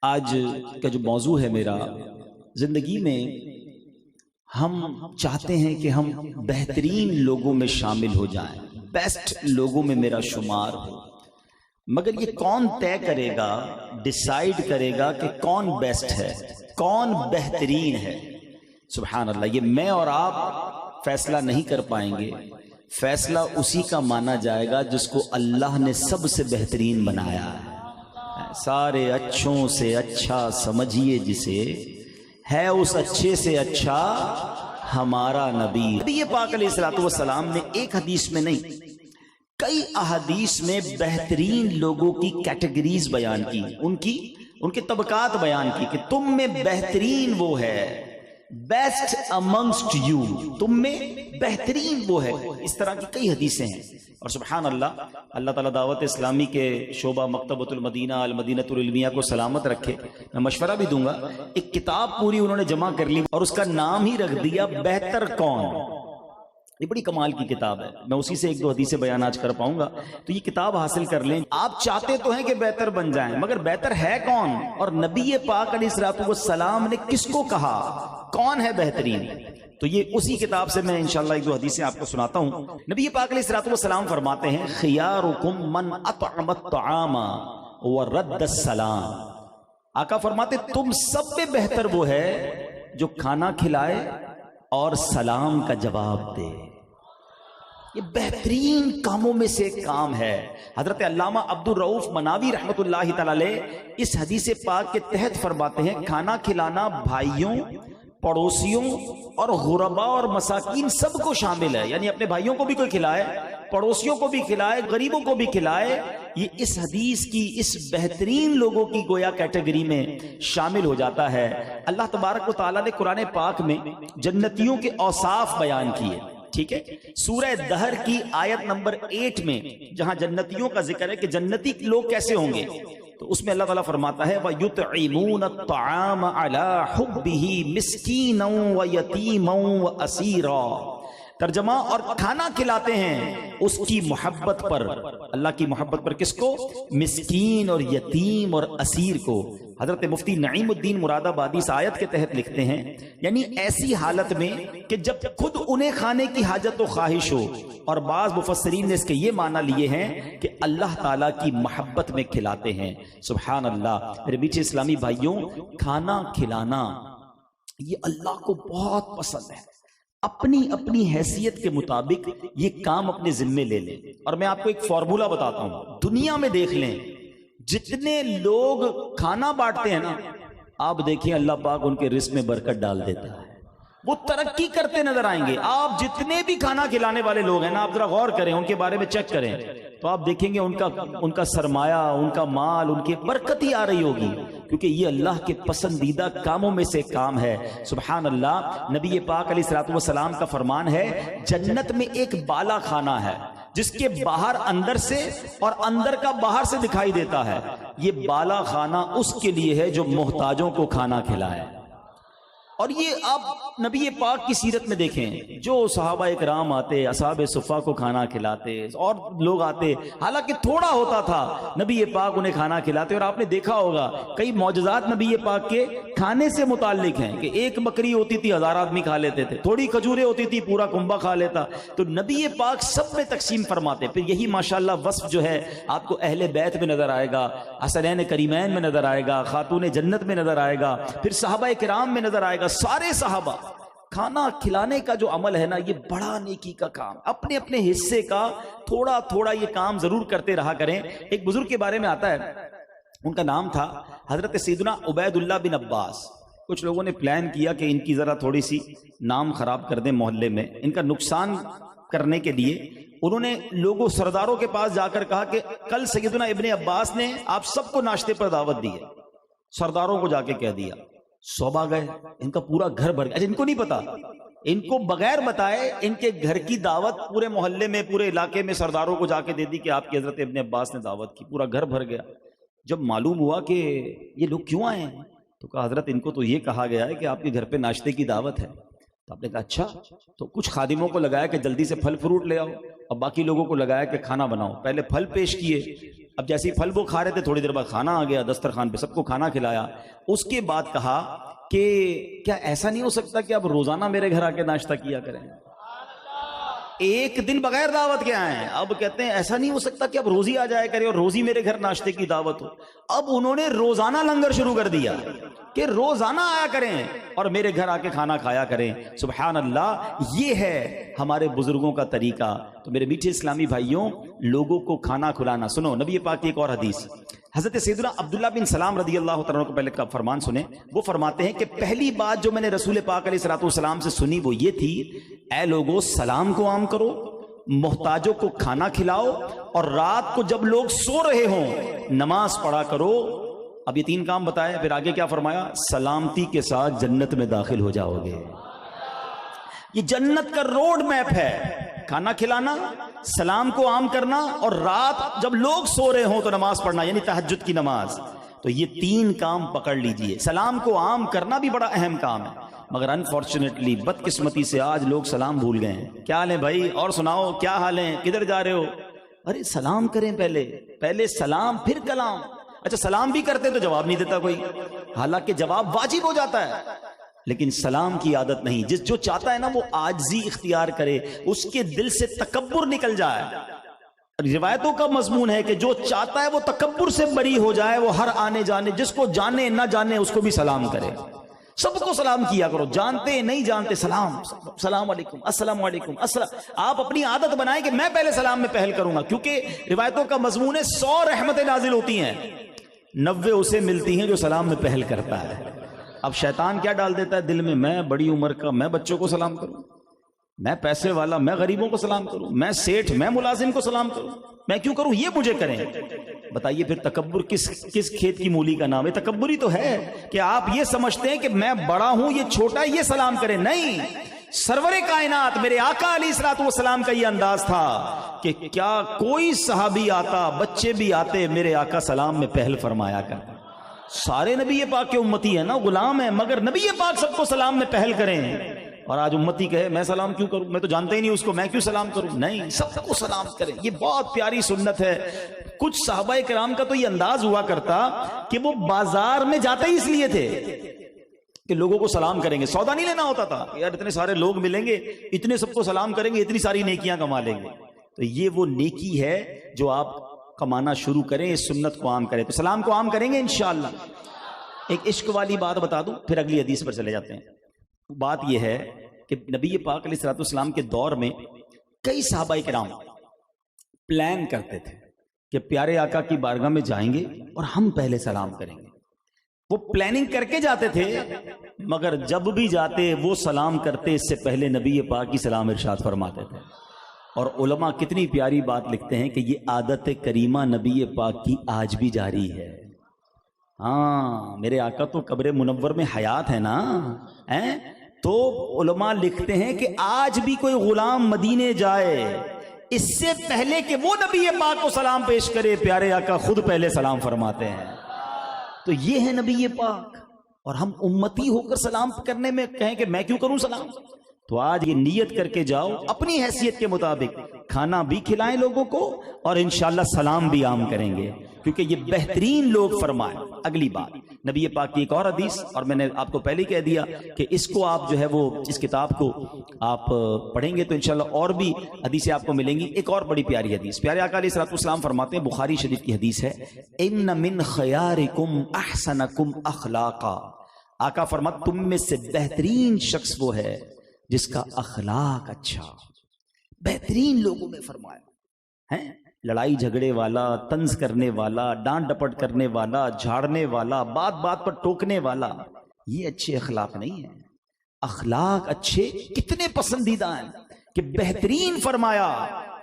آج کا جو موضوع ہے میرا، زندگی میں ہم چاہتے ہیں کہ ہم بہترین لوگوں میں شامل ہو جائیں، بیسٹ لوگوں میں میرا شمار ہو، مگر یہ کون طے کرے گا، ڈیسائیڈ کرے گا کہ کون بیسٹ ہے، کون بہترین ہے؟ سبحان اللہ، یہ میں اور آپ فیصلہ نہیں کر پائیں گے۔ فیصلہ اسی کا مانا جائے گا جس کو اللہ نے سب سے بہترین بنایا ہے۔ سارے اچھوں سے اچھا سمجھیے جسے، ہے اس اچھے سے اچھا ہمارا نبی۔ نبی پاک علیہ الصلوۃ والسلام نے ایک حدیث میں نہیں، کئی احادیث میں بہترین لوگوں کی کیٹیگریز بیان کی، ان کے طبقات بیان کی کہ تم میں بہترین وہ ہے، بیسٹ امنگسٹ یو، تم میں بہترین وہ ہے۔ اس طرح کی کئی حدیثیں ہیں، اور سبحان اللہ، اللہ تعالیٰ دعوت اسلامی کے شعبہ مکتبۃ المدینہ المدینۃ العلمیہ کو سلامت رکھے۔ میں مشورہ بھی دوں گا، ایک کتاب پوری انہوں نے جمع کر لی اور اس کا نام ہی رکھ دیا بہتر کون۔ یہ بڑی کمال کی کتاب ہے، میں اسی سے ایک دو حدیث بیان آج کر پاؤں گا، تو یہ کتاب حاصل کر لیں۔ آپ چاہتے تو ہیں کہ بہتر بن جائیں، مگر بہتر ہے کون؟ اور نبی پاک علیہ الصلوۃ والسلام نے کس کو کہا کون ہے بہترین؟ تو یہ اسی کتاب سے میں انشاءاللہ ایک دو حدیثیں آپ کو سناتا ہوں۔ نبی پاک علیہ الصلوۃ والسلام فرماتے ہیں، خیارکم من اطعم الطعام ورد السلام۔ آقا فرماتے تم سب میں بہتر وہ ہے جو کھانا کھلائے اور سلام کا جواب دے۔ یہ بہترین کاموں میں سے ایک کام ہے۔ حضرت علامہ عبد الرؤف مناوی رحمۃ اللہ تعالی علیہ اس حدیث پاک کے تحت فرماتے ہیں، کھانا کھلانا بھائیوں، پڑوسیوں اور غرباء اور مساکین سب کو شامل ہے، یعنی اپنے بھائیوں کو بھی کوئی کھلائے، پڑوسیوں کو بھی کھلائے، غریبوں کو بھی کھلائے، یہ اس حدیث کی اس بہترین لوگوں کی گویا کیٹیگری میں شامل ہو جاتا ہے۔ اللہ تبارک و تعالیٰ نے قرآن پاک میں جنتیوں کے اوصاف بیان کیے، ٹھیک ہے؟ سورہ دہر کی آیت نمبر 8 میں جہاں جنتیوں کا ذکر ہے کہ جنتی لوگ کیسے ہوں گے، تو اس میں اللہ تعالیٰ فرماتا ہے وَيُطْعِمُونَ الطَّعَامَ عَلَىٰ حُبِّهِ مِسْكِينًا وَيَتِيمًا وَأَسِيرًا۔ ترجمہ، اور کھانا کھلاتے ہیں اس کی محبت پر، اللہ کی محبت پر، کس کو؟ مسکین اور یتیم اور اسیر کو۔ حضرت مفتی نعیم الدین مراد آبادی اس آیت کے تحت لکھتے ہیں، یعنی ایسی حالت میں کہ جب خود انہیں کھانے کی حاجت و خواہش ہو، اور بعض مفسرین نے اس کے یہ معنی لیے ہیں کہ اللہ تعالیٰ کی محبت میں کھلاتے ہیں۔ سبحان اللہ، میرے بیچ اسلامی بھائیوں، کھانا کھلانا یہ اللہ کو بہت پسند ہے۔ اپنی اپنی حیثیت کے مطابق یہ کام اپنے ذمے لے لیں، اور میں آپ کو ایک فارمولا بتاتا ہوں، دنیا میں دیکھ لیں جتنے لوگ کھانا بانٹتے ہیں نا، آپ دیکھیں اللہ پاک ان کے رزق میں برکت ڈال دیتا ہے، وہ ترقی کرتے نظر آئیں گے۔ آپ جتنے بھی کھانا کھلانے والے لوگ ہیں نا، آپ ذرا غور کریں، ان کے بارے میں چیک کریں، تو آپ دیکھیں گے ان کا سرمایہ، ان کا مال، ان کی برکت ہی آ رہی ہوگی، کیونکہ یہ اللہ کے پسندیدہ کاموں میں سے کام ہے۔ سبحان اللہ، نبی پاک علیہ الصلوۃ والسلام کا فرمان ہے، جنت میں ایک بالا خانہ ہے جس کے باہر اندر سے اور اندر کا باہر سے دکھائی دیتا ہے۔ یہ بالا خانہ اس کے لیے ہے جو محتاجوں کو کھانا کھلائے۔ اور یہ آپ نبی پاک کی سیرت میں دیکھیں، جو صحابہ اکرام آتے، اصحاب صفہ کو کھانا کھلاتے، اور لوگ آتے، حالانکہ تھوڑا ہوتا تھا، نبی پاک انہیں کھانا کھلاتے۔ اور آپ نے دیکھا ہوگا کئی معجزات نبی پاک کے کھانے سے متعلق ہیں، کہ ایک بکری ہوتی تھی 1000 آدمی کھا لیتے تھے، تھوڑی کھجوریں ہوتی تھی پورا کنبہ کھا لیتا۔ تو نبی پاک سب میں تقسیم فرماتے۔ پھر یہی ماشاءاللہ وصف جو ہے آپ کو اہل بیت میں نظر آئے گا، حسنین کریمین میں نظر آئے گا، خاتون جنت میں نظر آئے گا، پھر صحابہ کرام میں نظر آئے گا۔ سارے صحابہ کھانا کھلانے کا جو عمل ہے نا، یہ بڑا نیکی کا کام، اپنے اپنے حصے کا تھوڑا تھوڑا یہ کام ضرور کرتے رہا کریں۔ ایک بزرگ کے بارے میں آتا ہے، ان کا نام تھا حضرت سیدنا عبید اللہ بن عباس۔ کچھ لوگوں نے پلان کیا کہ ان کی ذرا تھوڑی سی نام خراب کر دیں محلے میں، ان کا نقصان کرنے کے لیے انہوں نے لوگوں سرداروں کے پاس جا کر کہا کہ کل سیدنا ابن عباس نے آپ سب کو ناشتے پر دعوت دی ہے۔ سرداروں کو جا کے کہہ دیا، 100 آ گئے، ان کا پورا گھر بھر گیا۔ ان کو نہیں پتا، ان کو بغیر بتائے ان کے گھر کی دعوت پورے محلے میں، پورے علاقے میں سرداروں کو جا کے دے دی کہ آپ کی حضرت ابن عباس نے دعوت کی، پورا گھر بھر گیا۔ جب معلوم ہوا کہ یہ لوگ کیوں آئے ہیں، تو کہا حضرت ان کو تو یہ کہا گیا ہے کہ آپ کے گھر پہ ناشتے کی دعوت ہے۔ تو آپ نے کہا اچھا، تو کچھ خادموں کو لگایا کہ جلدی سے پھل فروٹ لے آؤ، اور باقی لوگوں کو لگایا کہ کھانا بناؤ۔ پہلے پھل پیش کیے، اب جیسے ہی پھل وہ کھا رہے تھے، تھوڑی دیر بعد کھانا آ گیا دسترخوان پہ، سب کو کھانا کھلایا. اس کے بعد کہا کہ کیا ایسا نہیں ہو سکتا کہ آپ روزانہ میرے گھر آ کے ناشتہ کیا کریں؟ ایک دن بغیر دعوت کے آئے ہیں. اب کہتے ہیں ایسا نہیں ہو سکتا کہ اب روزی آ جائے کرے اور روزی میرے گھر ناشتے کی دعوت ہو. اب انہوں نے روزانہ لنگر شروع کر دیا کہ روزانہ آیا کریں اور میرے گھر آ کے کھانا کھایا کریں. سبحان اللہ، یہ ہے ہمارے بزرگوں کا طریقہ. تو میرے میٹھے اسلامی بھائیوں، لوگوں کو کھانا کھلانا. سنو نبی پاک کی ایک اور حدیث، حضرت سیدنا عبداللہ بن سلام رضی اللہ تعالیٰ کو پہلے کا فرمان سنیں. وہ فرماتے ہیں کہ پہلی بات جو میں نے رسول پاک علیہ الصلوۃ والسلام سے سنی وہ یہ تھی، اے لوگو سلام کو عام کرو، محتاجوں کو کھانا کھلاؤ، اور رات کو جب لوگ سو رہے ہوں نماز پڑھا کرو. اب یہ 3 کام بتائے، پھر آگے کیا فرمایا؟ سلامتی کے ساتھ جنت میں داخل ہو جاؤ گے. یہ جنت کا روڈ میپ ہے. کھانا کھلانا، سلام کو عام کرنا، اور رات جب لوگ سو رہے ہوں تو نماز پڑھنا، یعنی تہجد کی نماز. تو یہ 3 کام پکڑ لیجئے. سلام کو عام کرنا بھی بڑا اہم کام ہے، مگر انفارچونیٹلی بدقسمتی سے آج لوگ سلام بھول گئے ہیں. کیا حال ہے بھائی؟ اور سناؤ کیا حال ہے؟ کدھر جا رہے ہو؟ ارے سلام کریں، پہلے سلام پھر کلام. اچھا سلام بھی کرتے تو جواب نہیں دیتا کوئی، حالانکہ جواب واجب ہو جاتا ہے، لیکن سلام کی عادت نہیں. جو چاہتا ہے نا وہ عاجزی اختیار کرے، اس کے دل سے تکبر نکل جائے. روایتوں کا مضمون ہے کہ جو چاہتا ہے وہ تکبر سے بری ہو جائے، وہ ہر آنے جانے، جس کو جانے نہ جانے اس کو بھی سلام کرے. سب کو سلام کیا کرو، جانتے نہیں جانتے سلام، السلام علیکم، السلام علیکم، السلام. آپ اپنی عادت بنائیں کہ میں پہلے سلام میں پہل کروں گا، کیونکہ روایتوں کا مضمون ہے 100 رحمتیں نازل ہوتی ہیں، 90 اسے ملتی ہیں جو سلام میں پہل کرتا ہے. اب شیطان کیا ڈال دیتا ہے دل میں بڑی عمر کا، میں بچوں کو سلام کروں، میں پیسے والا میں غریبوں کو سلام کروں، میں سیٹھ میں ملازم کو سلام کروں، میں کیوں کروں؟ یہ مجھے کریں. بتائیے پھر تکبر کس کھیت کی مولی کا نام ہے؟ تکبر ہی تو ہے کہ آپ یہ سمجھتے ہیں کہ میں بڑا ہوں یہ چھوٹا ہے، یہ سلام کریں. نہیں، سرور کائنات میرے آقا علیہ الصلوۃ والسلام کا یہ انداز تھا کہ کیا کوئی صحابی آتا، بچے بھی آتے، میرے آقا سلام میں پہل فرمایا کرتا. سارے نبی پاک کے امتی ہیں نا، غلام ہیں، مگر نبی پاک سب کو سلام میں پہل کریں. اور آج امتی کہے میں سلام کیوں کروں، میں تو جانتا ہی نہیں اس کو، میں کیوں سلام کروں؟ نہیں، سب کو سلام کریں. یہ بہت پیاری سنت ہے. کچھ صحابہ کرام کا تو یہ انداز ہوا کرتا کہ وہ بازار میں جاتے ہی اس لیے تھے کہ لوگوں کو سلام کریں گے. سودا نہیں لینا ہوتا تھا یار، اتنے سارے لوگ ملیں گے، اتنے سب کو سلام کریں گے، اتنی ساری نیکیاں کما لیں گے. تو یہ وہ نیکی ہے جو آپ کمانا شروع کریں، اس سنت کو عام کریں. تو سلام کو عام کریں گے انشاءاللہ. ایک عشق والی بات بتا دوں پھر اگلی حدیث پر چلے جاتے ہیں. بات یہ ہے کہ نبی پاک علیہ الصلوۃ والسلام کے دور میں کئی صحابہ کرام پلان کرتے تھے کہ پیارے آقا کی بارگاہ میں جائیں گے اور ہم پہلے سلام کریں گے. وہ پلاننگ کر کے جاتے تھے، مگر جب بھی جاتے وہ سلام کرتے اس سے پہلے نبی پاک کی سلام ارشاد فرماتے تھے. اور علماء کتنی پیاری بات لکھتے ہیں کہ یہ عادت کریمہ نبی پاک کی آج بھی جاری ہے. ہاں، میرے آقا تو قبر منور میں حیات ہے نا، تو علماء لکھتے ہیں کہ آج بھی کوئی غلام مدینے جائے اس سے پہلے کہ وہ نبی پاک کو سلام پیش کرے، پیارے آقا خود پہلے سلام فرماتے ہیں. تو یہ ہے نبی پاک، اور ہم امتی ہو کر سلام کرنے میں کہیں کہ میں کیوں کروں سلام. تو آج یہ نیت کر کے جاؤ اپنی حیثیت کے مطابق، کھانا بھی کھلائیں لوگوں کو اور انشاءاللہ سلام بھی عام کریں گے، کیونکہ یہ بہترین لوگ فرمائیں. اگلی بات نبی پاک کی ایک اور حدیث، اور میں نے آپ کو پہلے ہی کہہ دیا کہ اس کو آپ جو ہے وہ اس کتاب کو آپ پڑھیں گے تو انشاءاللہ اور بھی حدیثیں آپ کو ملیں گی. ایک اور بڑی پیاری حدیث، پیارے آقا علیہ الصلوۃ والسلام فرماتے ہیں، بخاری شریف کی حدیث ہے، ان من خیارکم احسنکم اخلاقا. آقا فرماتے تم میں سے بہترین شخص وہ ہے جس کا اخلاق اچھا. بہترین لوگوں میں فرمایا ہے، لڑائی جھگڑے والا، طنز کرنے والا، ڈانٹ ڈپٹ کرنے والا، جھاڑنے والا، بات بات پر ٹوکنے والا، یہ اچھے اخلاق نہیں ہیں. اخلاق اچھے کتنے پسندیدہ ہیں کہ بہترین فرمایا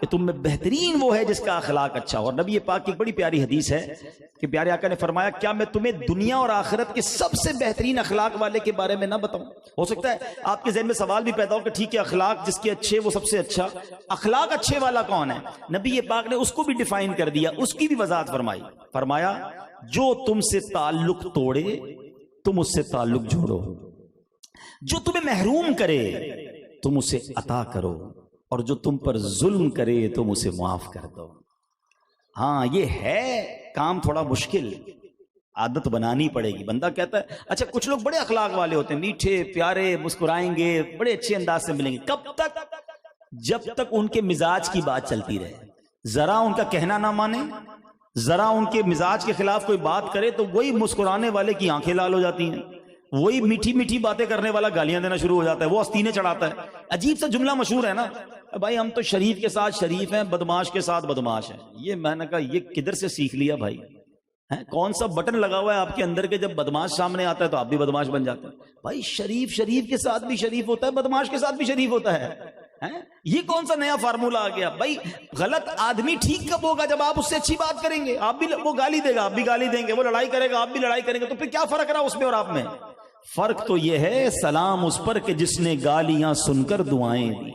کہ تم میں بہترین وہ ہے جس کا اخلاق اچھا. اور نبی پاک کی ایک بڑی پیاری حدیث ہے کہ پیارے آقا نے فرمایا کیا میں تمہیں دنیا اور آخرت کے سب سے بہترین اخلاق والے کے بارے میں نہ بتاؤں. ہو سکتا ہے آپ کے ذہن میں سوال بھی پیدا ہو کہ ٹھیک ہے اخلاق جس کے اچھے وہ سب سے اچھا، اخلاق اچھے والا کون ہے؟ نبی پاک نے اس کو بھی ڈیفائن کر دیا، اس کی بھی وضاحت فرمائی. فرمایا جو تم سے تعلق توڑے تم اس سے تعلق جوڑو، جو تمہیں محروم کرے تم اسے عطا کرو، اور جو تم پر ظلم کرے تم اسے معاف کر دو. ہاں یہ ہے کام تھوڑا مشکل، عادت بنانی پڑے گی. بندہ کہتا ہے اچھا کچھ لوگ بڑے اخلاق والے ہوتے ہیں، میٹھے پیارے، مسکرائیں گے، بڑے اچھے انداز سے ملیں گے. کب تک؟ جب تک ان کے مزاج کی بات چلتی رہے. ذرا ان کا کہنا نہ مانے، ذرا ان کے مزاج کے خلاف کوئی بات کرے تو وہی مسکرانے والے کی آنکھیں لال ہو جاتی ہیں، وہی میٹھی میٹھی باتیں کرنے والا گالیاں دینا شروع ہو جاتا ہے، وہ آستینے چڑھاتا ہے. عجیب سا جملہ مشہور ہے نا، بھائی ہم تو شریف کے ساتھ شریف ہیں، بدماش کے ساتھ بدماش ہیں. یہ میں نے کہا یہ کدھر سے سیکھ لیا بھائی؟ کون سا بٹن لگا ہوا ہے آپ کے اندر کے جب بدماش سامنے آتا ہے تو آپ بھی بدماش بن جاتے ہیں؟ بھائی شریف شریف کے ساتھ بھی شریف ہوتا ہے، بدماش کے ساتھ بھی شریف ہوتا ہے. یہ کون سا نیا فارمولا آ گیا؟ بھائی غلط آدمی ٹھیک کب ہوگا؟ جب آپ اس سے اچھی بات کریں گے. آپ بھی وہ گالی دے گا، آپ بھی گالی دیں گے، وہ لڑائی کرے گا، آپ بھی لڑائی کریں گے، تو پھر کیا فرق رہا اس میں اور آپ میں؟ فرق تو یہ ہے سلام اس پر کہ جس نے گالیاں سن کر دعائیں دی،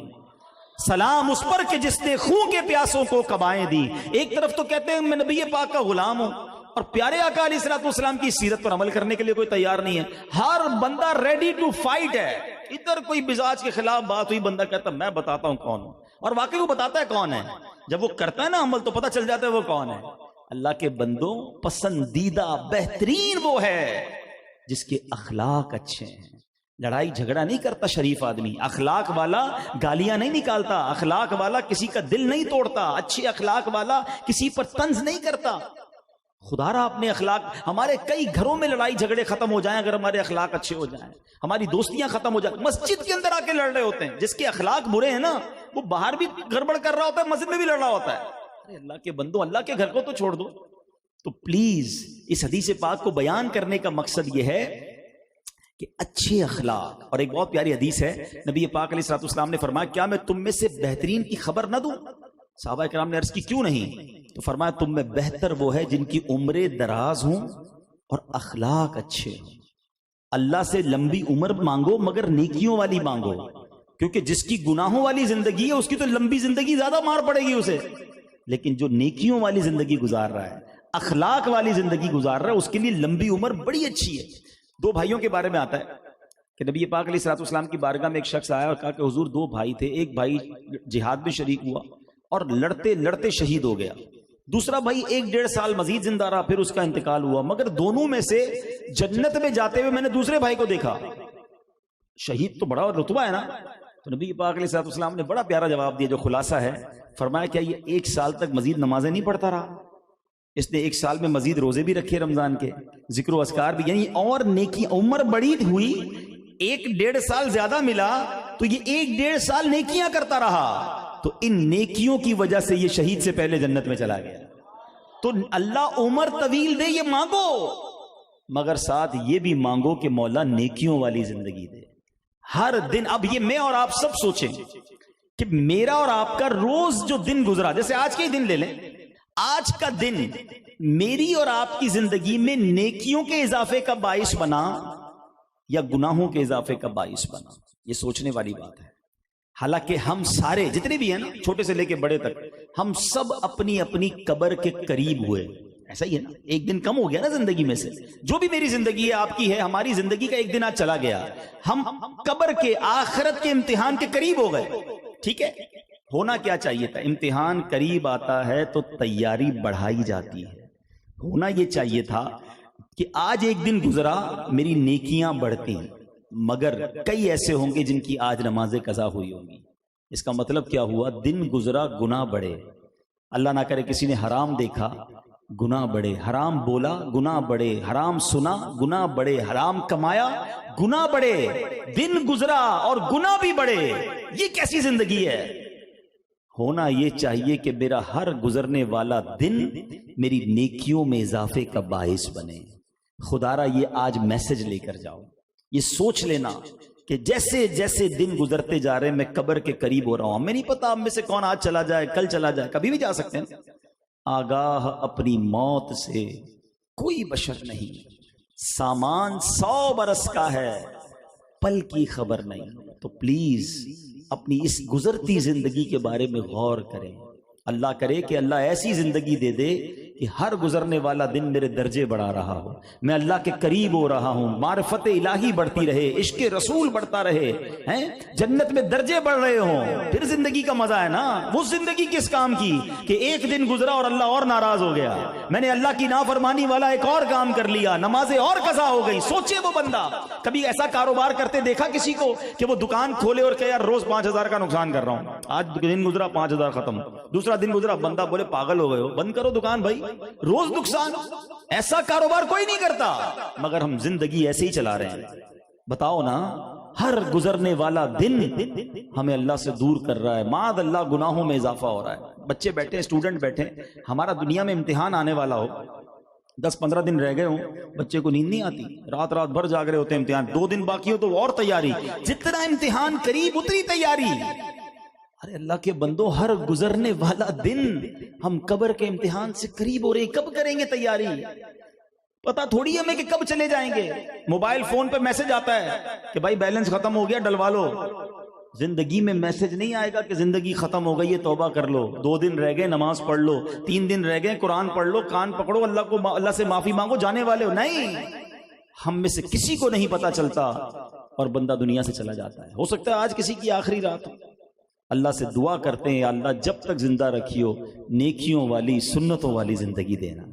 سلام اس پر کہ جس نے خون کے پیاسوں کو کبائیں دی. ایک طرف تو کہتے ہیں میں نبی پاک کا غلام ہوں، اور پیارے آقا علیہ الصلوۃ والسلام کی سیرت پر عمل کرنے کے لیے کوئی تیار نہیں ہے. ہر بندہ ریڈی ٹو فائٹ ہے. ادھر کوئی مزاج کے خلاف بات ہوئی، بندہ کہتا میں بتاتا ہوں کون ہوں، اور واقعی وہ بتاتا ہے کون ہے. جب وہ کرتا ہے نا عمل تو پتہ چل جاتا ہے وہ کون ہے. اللہ کے بندوں پسندیدہ بہترین وہ ہے جس کے اخلاق اچھے ہیں. لڑائی جھگڑا نہیں کرتا شریف آدمی، اخلاق والا گالیاں نہیں نکالتا، اخلاق والا کسی کا دل نہیں توڑتا، اچھے اخلاق والا کسی پر طنز نہیں کرتا. خدا را اپنے اخلاق، ہمارے کئی گھروں میں لڑائی جھگڑے ختم ہو جائیں اگر ہمارے اخلاق اچھے ہو جائیں، ہماری دوستیاں ختم ہو جائیں. مسجد کے اندر آ کے لڑ رہے ہوتے ہیں، جس کے اخلاق برے ہیں نا وہ باہر بھی گڑبڑ کر رہا ہوتا ہے، مسجد میں بھی لڑ رہا ہوتا ہے. ارے اللہ کے بندو، اللہ کے گھر کو تو چھوڑ دو. تو پلیز اس حدیث پاک کو بیان کرنے کا مقصد یہ ہے کہ اچھے اخلاق. اور ایک بہت پیاری حدیث ہے، نبی پاک علیہ الصلوۃ والسلام نے فرمایا کیا میں تم میں سے بہترین کی خبر نہ دوں؟ صحابہ کرام نے عرض کی کیوں نہیں؟ تو فرمایا تم میں بہتر وہ ہے جن کی عمریں دراز ہوں اور اخلاق اچھے ہوں. اللہ سے لمبی عمر مانگو مگر نیکیوں والی مانگو، کیونکہ جس کی گناہوں والی زندگی ہے اس کی تو لمبی زندگی زیادہ مار پڑے گی اسے، لیکن جو نیکیوں والی زندگی گزار رہا ہے، اخلاق والی زندگی گزار رہا ہے، اس کے لیے لمبی عمر بڑی اچھی ہے. دو بھائیوں کے بارے میں آتا ہے کہ نبی پاک علیہ الصلوۃ والسلام کی بارگاہ میں ایک شخص آیا اور کہا کہ حضور دو بھائی تھے، ایک بھائی جہاد میں شریک ہوا اور لڑتے لڑتے شہید ہو گیا، دوسرا بھائی 1-1.5 سال مزید زندہ رہا، پھر اس کا انتقال ہوا، مگر دونوں میں سے جنت میں جاتے ہوئے میں نے دوسرے بھائی کو دیکھا. شہید تو بڑا رتبہ ہے نا. تو نبی پاک علیہ الصلوۃ والسلام نے بڑا پیارا جواب دیا جو خلاصہ ہے. فرمایا کیا یہ 1 سال تک مزید نمازیں نہیں پڑھتا رہا؟ اس نے 1 سال میں مزید روزے بھی رکھے رمضان کے، ذکر و اذکار بھی، یعنی اور نیکی. عمر بڑی ہوئی، 1-1.5 سال زیادہ ملا تو یہ 1-1.5 سال نیکیاں کرتا رہا، تو ان نیکیوں کی وجہ سے یہ شہید سے پہلے جنت میں چلا گیا. تو اللہ عمر طویل دے یہ مانگو، مگر ساتھ یہ بھی مانگو کہ مولا نیکیوں والی زندگی دے. ہر دن اب یہ میں اور آپ سب سوچیں کہ میرا اور آپ کا روز جو دن گزرا، جیسے آج کے ہی دن لے لیں، آج کا دن میری اور آپ کی زندگی میں نیکیوں کے اضافے کا باعث بنا یا گناہوں کے اضافے کا باعث بنا؟ یہ سوچنے والی بات ہے. حالانکہ ہم سارے جتنے بھی ہیں نا، چھوٹے سے لے کے بڑے تک، ہم سب اپنی اپنی قبر کے قریب ہوئے. ایسا ہی ہے نا، ایک دن کم ہو گیا نا زندگی میں سے. جو بھی میری زندگی ہے، آپ کی ہے، ہماری زندگی کا ایک دن آج چلا گیا. ہم قبر کے، آخرت کے امتحان کے قریب ہو گئے. ٹھیک ہے، ہونا کیا چاہیے تھا؟ امتحان قریب آتا ہے تو تیاری بڑھائی جاتی ہے. ہونا یہ چاہیے تھا کہ آج ایک دن گزرا، میری نیکیاں بڑھتی ہیں، مگر کئی ایسے ہوں گے جن کی آج نمازیں قضا ہوئی ہوں گی. اس کا مطلب کیا ہوا؟ دن گزرا، گناہ بڑھے. اللہ نہ کرے کسی نے حرام دیکھا، گناہ بڑھے. حرام بولا، گناہ بڑھے. حرام سنا، گناہ بڑھے. حرام کمایا، گناہ بڑھے. دن گزرا اور گناہ بھی بڑھے. یہ کیسی زندگی ہے؟ ہونا یہ چاہیے کہ میرا ہر گزرنے والا دن میری نیکیوں میں اضافے کا باعث بنے. خدا را یہ آج میسج لے کر جاؤ. یہ سوچ لینا کہ جیسے جیسے دن گزرتے جا رہے ہیں میں قبر کے قریب ہو رہا ہوں. ہمیں نہیں پتا ہم میں سے کون آج چلا جائے، کل چلا جائے، کبھی بھی جا سکتے ہیں. آگاہ اپنی موت سے کوئی بشر نہیں، سامان 100 برس کا ہے، پل کی خبر نہیں. تو پلیز اپنی اس گزرتی زندگی کے بارے میں غور کریں. اللہ کرے کہ اللہ ایسی زندگی دے دے کہ ہر گزرنے والا دن میرے درجے بڑھا رہا ہو، میں اللہ کے قریب ہو رہا ہوں، معرفت الہی بڑھتی رہے، عشق رسول بڑھتا رہے، ہیں جنت میں درجے بڑھ رہے ہوں، پھر زندگی کا مزہ ہے نا۔ وہ زندگی کس کام کی کہ ایک دن گزرا اور اللہ اور ناراض ہو گیا، میں نے اللہ کی نافرمانی والا ایک اور کام کر لیا، نمازیں اور قضا ہو گئی۔ سوچے وہ بندہ کبھی ایسا کاروبار کرتے دیکھا کسی کو کہ وہ دکان کھولے اور کہ یار روز 5,000 کا نقصان کر رہا ہوں، آج دن گزرا 5,000 ختم، دوسرا دن گزرا، بندہ بولے پاگل ہو گئے ہو، بند کرو دکان بھائی، روز نقصان۔ ایسا کاروبار کوئی نہیں کرتا، مگر ہم زندگی ایسے ہی چلا رہے ہیں۔ بتاؤ نا، ہر گزرنے والا دن ہمیں اللہ سے دور کر رہا ہے، معاذ اللہ گناہوں میں اضافہ ہو رہا ہے۔ بچے بیٹھے، اسٹوڈنٹ بیٹھے، ہمارا دنیا میں امتحان آنے والا ہو، 10-15 دن رہ گئے ہوں، بچے کو نیند نہیں آتی، رات رات بھر جاگ رہے ہوتے ہیں، امتحان 2 دن باقی ہو تو اور تیاری، جتنا امتحان قریب اتنی تیاری۔ ارے اللہ کے بندو، ہر گزرنے والا دن ہم قبر کے امتحان سے قریب ہو رہے ہیں، کب کریں گے تیاری؟ پتا تھوڑی ہمیں کہ کب چلے جائیں گے۔ موبائل فون پہ میسج آتا ہے کہ بھائی بیلنس ختم ہو گیا، ڈلوا لو۔ زندگی میں میسج نہیں آئے گا کہ زندگی ختم ہو گئی ہے، توبہ کر لو، 2 دن رہ گئے نماز پڑھ لو، 3 دن رہ گئے قرآن پڑھ لو، کان پکڑو، اللہ سے معافی مانگو، جانے والے ہو۔ نہیں، ہم میں سے کسی کو نہیں پتا چلتا اور بندہ دنیا سے چلا جاتا ہے۔ ہو سکتا ہے آج کسی کی آخری رات ہو۔ اللہ سے دعا کرتے ہیں، یا اللہ جب تک زندہ رکھیو، نیکیوں والی سنتوں والی زندگی دینا۔